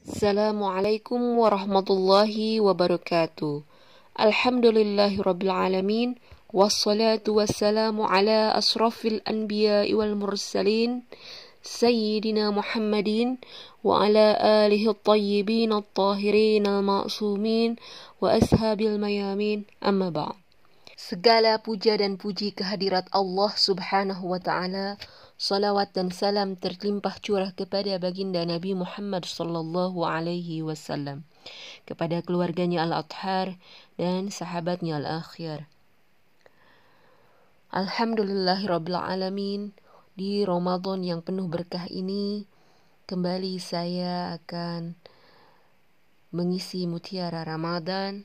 Assalamualaikum warahmatullahi wabarakatuh. Alhamdulillahirrabbilalamin. Wassalatu wassalamu ala asrafil anbiya wal mursalin Sayyidina Muhammadin wa ala alihi at-tayyibin at-tahirin al-ma'sumin wa ashabil mayamin, amma ba'd. Segala puja dan puji kehadirat Allah subhanahu wa ta'ala. Salawat dan salam terlimpah curah kepada baginda Nabi Muhammad sallallahu alaihi wasallam, kepada keluarganya al-athhar dan sahabatnya al-akhyar. Alhamdulillahirabbil alamin. Di Ramadan yang penuh berkah ini, kembali saya akan mengisi mutiara Ramadan.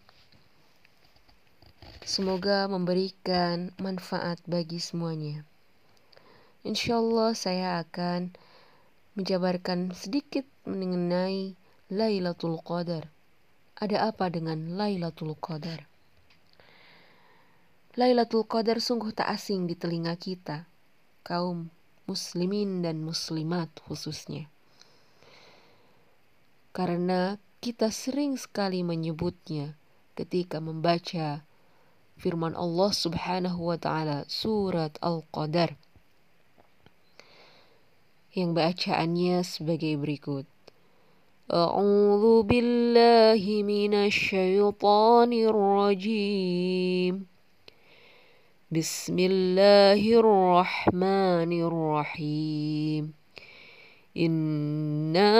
Semoga memberikan manfaat bagi semuanya. Insyaallah saya akan menjabarkan sedikit mengenai Lailatul Qadar. Ada apa dengan Lailatul Qadar? Lailatul Qadar sungguh tak asing di telinga kita, kaum muslimin dan muslimat khususnya. Karena kita sering sekali menyebutnya ketika membaca firman Allah subhanahu wa ta'ala surat Al-Qadar, yang bacaannya sebagai berikut. A'udzu billahi minasyaitonir rajim. Bismillahirrahmanirrahim. Inna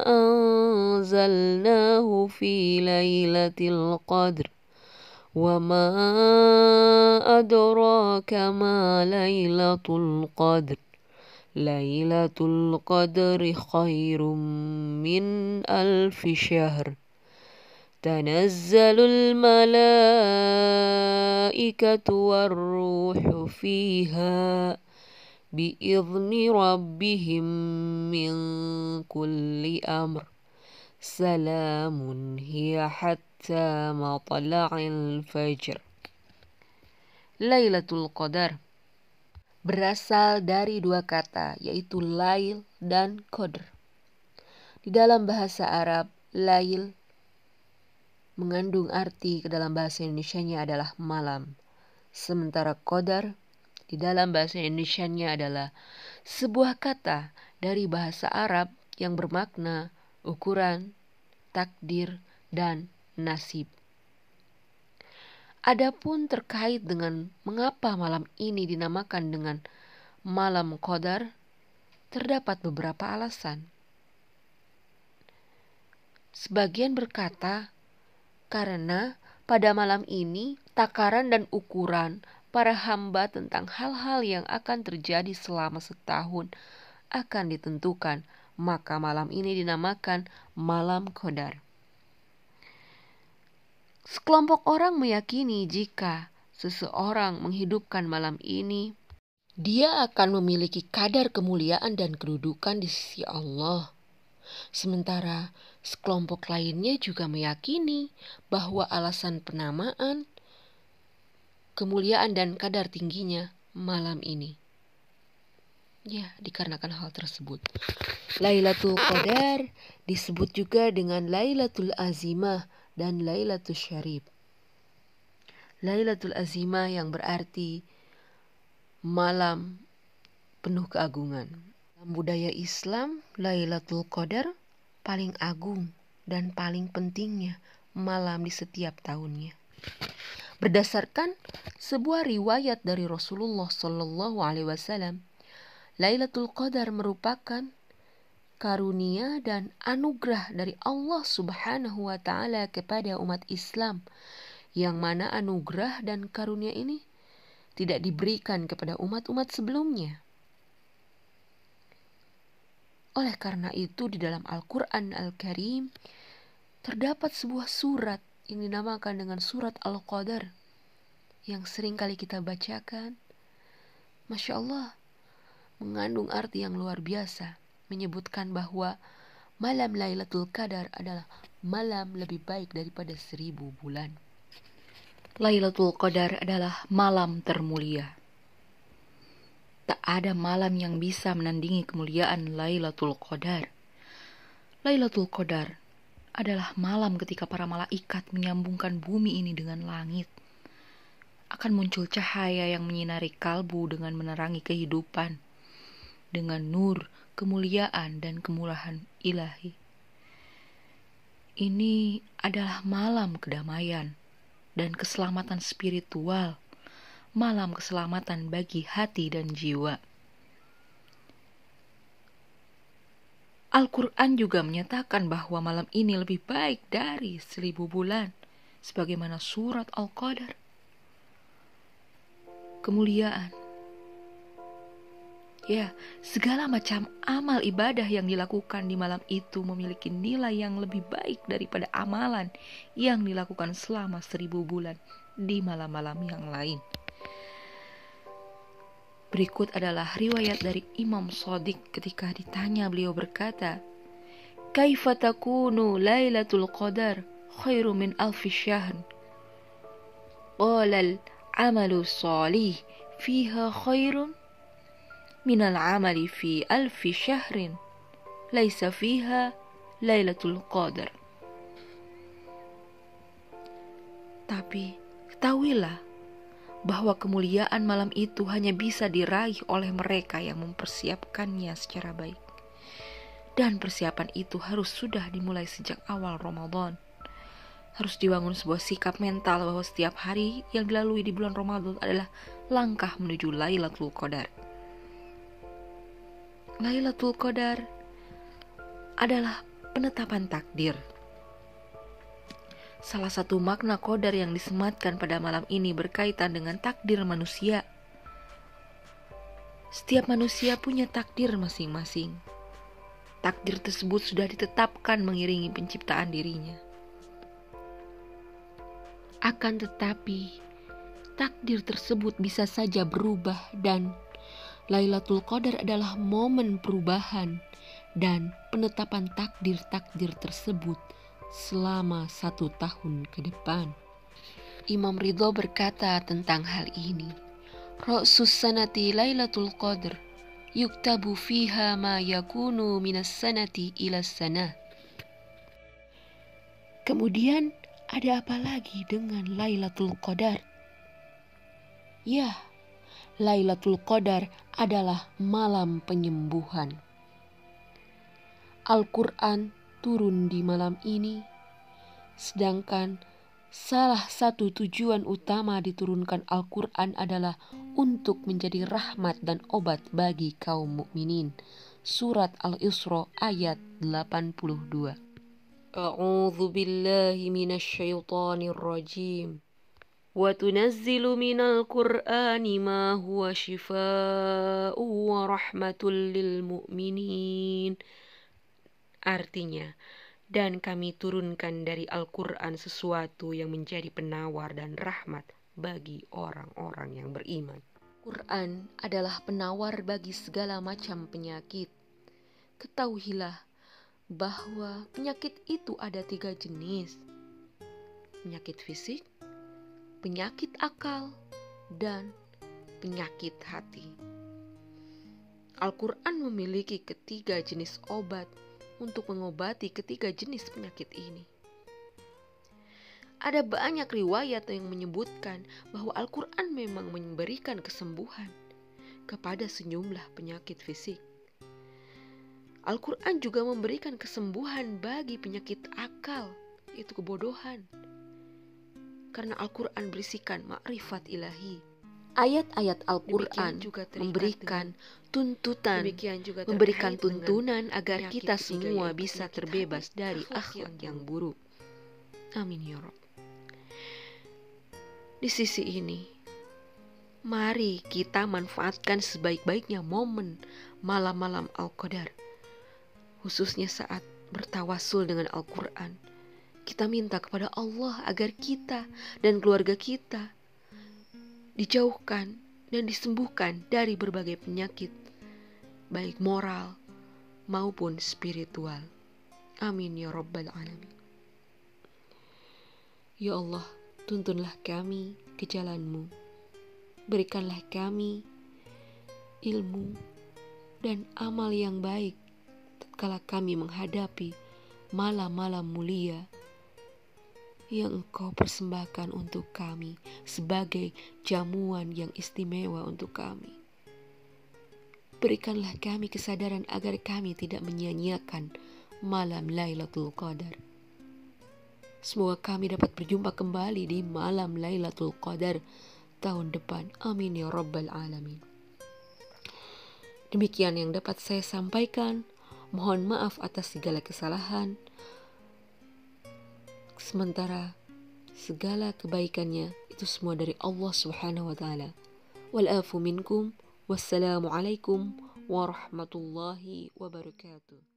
anzalnahu fi lailatul qadr. Wa ma adraka ma lailatul qadr. Lailatul qadri khairum min alfi syahr. Tanazzalul malaikatu warruhu fiha bi'izni rabbihim min kulli amr. Salamun hiya hatta matla'il fajr. Lailatul Qadar berasal dari dua kata, yaitu lail dan qadr. Di dalam bahasa Arab, lail mengandung arti ke dalam bahasa Indonesianya adalah malam. Sementara qadar di dalam bahasa Indonesianya adalah sebuah kata dari bahasa Arab yang bermakna ukuran, takdir, dan nasib. Adapun terkait dengan mengapa malam ini dinamakan dengan malam qadar, terdapat beberapa alasan. Sebagian berkata, karena pada malam ini takaran dan ukuran para hamba tentang hal-hal yang akan terjadi selama setahun akan ditentukan, maka malam ini dinamakan malam qadar. Sekelompok orang meyakini jika seseorang menghidupkan malam ini, dia akan memiliki kadar kemuliaan dan kedudukan di sisi Allah. Sementara sekelompok lainnya juga meyakini bahwa alasan penamaan kemuliaan dan kadar tingginya malam ini, ya, dikarenakan hal tersebut. Lailatul Qadar disebut juga dengan Lailatul Azimah dan Lailatul Syarif. Lailatul Azimah yang berarti malam penuh keagungan. Dalam budaya Islam, Lailatul Qadar paling agung dan paling pentingnya malam di setiap tahunnya. Berdasarkan sebuah riwayat dari Rasulullah sallallahu alaihi wasallam, Lailatul Qadar merupakan karunia dan anugerah dari Allah subhanahu wa ta'ala kepada umat Islam, yang mana anugerah dan karunia ini tidak diberikan kepada umat-umat sebelumnya. Oleh karena itu, di dalam Al-Quran Al-Karim terdapat sebuah surat yang dinamakan dengan surat Al-Qadar, yang sering kali kita bacakan. Masya Allah, mengandung arti yang luar biasa, menyebutkan bahwa malam Lailatul Qadar adalah malam lebih baik daripada 1000 bulan. Lailatul Qadar adalah malam termulia. Tak ada malam yang bisa menandingi kemuliaan Lailatul Qadar. Lailatul Qadar adalah malam ketika para malaikat menyambungkan bumi ini dengan langit. Akan muncul cahaya yang menyinari kalbu dengan menerangi kehidupan, dengan nur, kemuliaan, dan kemurahan ilahi. Ini adalah malam kedamaian dan keselamatan spiritual, malam keselamatan bagi hati dan jiwa. Al-Quran juga menyatakan bahwa malam ini lebih baik dari 1000 bulan, sebagaimana surat Al-Qadar. Kemuliaan. Ya, segala macam amal ibadah yang dilakukan di malam itu memiliki nilai yang lebih baik daripada amalan yang dilakukan selama 1000 bulan di malam-malam yang lain. Berikut adalah riwayat dari Imam Shadiq ketika ditanya, beliau berkata, "Kaifa takunu Lailatul Qadar khairu min alfi syahr?" Qala al-amalu shalih fiha khairun minal amali fi alfi syahrin laisa fiha Lailatul Qadar. Tapi ketahuilah bahwa kemuliaan malam itu hanya bisa diraih oleh mereka yang mempersiapkannya secara baik. Dan persiapan itu harus sudah dimulai sejak awal Ramadan. Harus dibangun sebuah sikap mental bahwa setiap hari yang dilalui di bulan Ramadan adalah langkah menuju Lailatul Qadar. Lailatul Qadar adalah penetapan takdir. Salah satu makna qadar yang disematkan pada malam ini berkaitan dengan takdir manusia. Setiap manusia punya takdir masing-masing. Takdir tersebut sudah ditetapkan mengiringi penciptaan dirinya. Akan tetapi, takdir tersebut bisa saja berubah dan Lailatul Qadar adalah momen perubahan dan penetapan takdir-takdir tersebut selama 1 tahun ke depan. Imam Ridho berkata tentang hal ini, "Ra'sus sanati Lailatul Qadar yuktabu fiha ma yakunu minas sanati ila sanah." Kemudian ada apa lagi dengan Lailatul Qadar? Ya, Lailatul Qadar adalah malam penyembuhan. Al-Quran turun di malam ini, sedangkan salah satu tujuan utama diturunkan Al-Quran adalah untuk menjadi rahmat dan obat bagi kaum mukminin. Surat Al-Isra ayat 82. A'udzu billahi minasyaitonir rajim. Wa tunazzilu minal Qur'ani ma huwa shifaa'u wa rahmatul lil mu'minin. Artinya, dan kami turunkan dari Al-Quran sesuatu yang menjadi penawar dan rahmat bagi orang-orang yang beriman. Quran adalah penawar bagi segala macam penyakit. Ketahuilah bahwa penyakit itu ada 3 jenis. Penyakit fisik, penyakit akal, dan penyakit hati. Al-Quran memiliki ketiga jenis obat untuk mengobati ketiga jenis penyakit ini. Ada banyak riwayat yang menyebutkan bahwa Al-Quran memang memberikan kesembuhan kepada sejumlah penyakit fisik. Al-Quran juga memberikan kesembuhan bagi penyakit akal, yaitu kebodohan. Karena Al-Quran berisikan ma'rifat ilahi. Ayat-ayat Al-Quran memberikan tuntunan, memberikan tuntunan agar kita semua bisa terbebas dari akhlak yang buruk. Amin ya Rabb. Di sisi ini, mari kita manfaatkan sebaik-baiknya momen malam-malam Al-Qadar, khususnya saat bertawasul dengan Al-Quran. Kita minta kepada Allah agar kita dan keluarga kita dijauhkan dan disembuhkan dari berbagai penyakit, baik moral maupun spiritual. Amin ya Rabbal Alamin. Ya Allah, tuntunlah kami ke jalan-Mu. Berikanlah kami ilmu, dan amal yang baik tatkala kami menghadapi malam-malam mulia yang Engkau persembahkan untuk kami sebagai jamuan yang istimewa untuk kami. Berikanlah kami kesadaran agar kami tidak menyia-nyiakan malam Lailatul Qadar. Semoga kami dapat berjumpa kembali di malam Lailatul Qadar tahun depan. Amin ya Rabbal Alamin. Demikian yang dapat saya sampaikan. Mohon maaf atas segala kesalahan. Sementara segala kebaikannya itu semua dari Allah Subhanahu wa taala. Wal afu minkum. Wassalamualaikum warahmatullahi wabarakatuh.